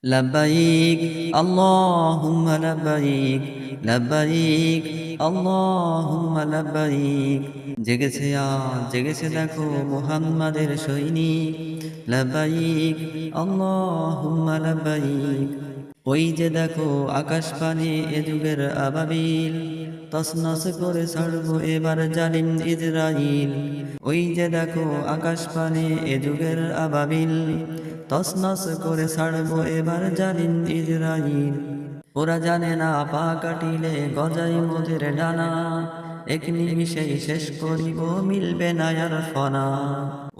লব্বাইক আল্লাহুম্মা লব্বাইক লব্বাইক আল্লাহুম্মা লব্বাইক। জেগেছে আজ জেগেছে দেখো মুহাম্মাদের সৈনিক। লব্বাইক আল্লাহুম্মা লব্বাইক। ওই যে দেখো আকাশ পানে এ যুগের আবাবিল, তসনস করে ছাড়বো এবার জালিম ইজরাইল। ওই যে দেখো আকাশ পানে এ যুগের আবাবিল, তসনস করে ছাড়বো এবার জালিম ইজরাইল। ওরা জানে না পা কাটিলে গজাই মোদের ডানা, এক নিমিষেই শেষ করিব মিলবে না আর ফনা।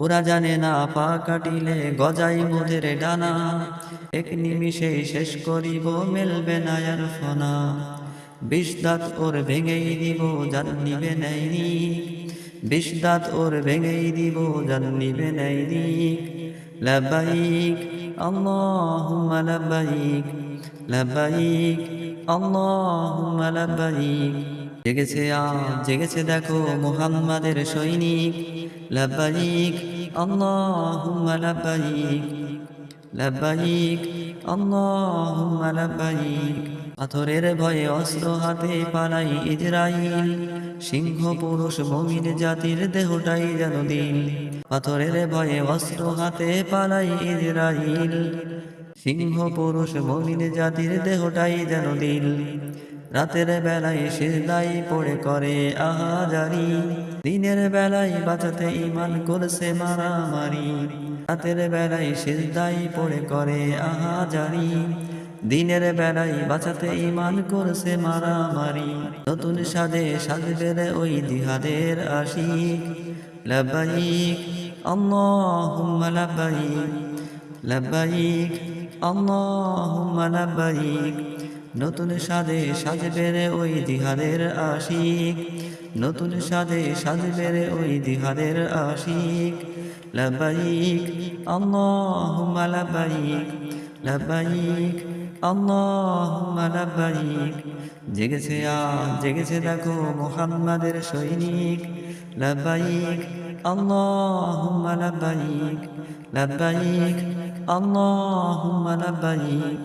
ওরা জানে না পা কাটিলে গজাই মোদের ডানা, এক নিমিষেই শেষ করিব মিলবে না আর ফনা। বিষ দাঁত ওর ভেঙেই দিব জান নিবে নেয়নি, বিষ দাঁত ওর ভেঙেই দিব জান নিবে নেয়নি। লব্বাইক আল্লাহুম্মা লব্বাইক লব্বাইক আল্লাহুম্মা লব্বাইক। জেগেছে আজ জেগেছে দেখো মুহাম্মাদের সৈনিক। লব্বাইক আল্লাহুম্মা লব্বাইক লব্বাইক আল্লাহুম্মা লব্বাইক। পাথরের ভয়ে অস্ত্র হাতে পালাই ইজরাইল, সিংহ পুরুষ মুমিন জাতির দেহটাই যেন দিল। পাথরের ভয়ে অস্ত্র হাতে পালাই ইজরাইল, সিংহ পুরুষ মুমিন জাতির দেহটাই যেন দিল। রাতের বেলায় সিজদায় পড়ে করে আহাজারি, দিনের বেলায় বাঁচাতে ঈমান করছে মারামারি। রাতের বেলায় সিজদায় পড়ে করে আহাজারি, দিনের বেলায় বাঁচাতে ঈমান করছে মারামারি। নতুন সাজে সাজবে রে ওই জিহাদের আশিক। লব্বাইক আল্লাহুম্মা লব্বাইক লব্বাইক আল্লাহুম্মা লব্বাইক। নতুন সাজে সাজবে রে ওই জিহাদের আশিক, নতুন সাজে সাজবে রে ওই জিহাদের আশিক। লব্বাইক আল্লাহুম্মা লব্বাইক লব্বাইক আল্লাহুম্মা লব্বাইক। জেগেছে আজ জেগেছে দেখো মুহাম্মাদের সৈনিক। লব্বাইক আল্লাহুম্মা লব্বাইক লব্বাইক আল্লাহুম্মা লব্বাইক।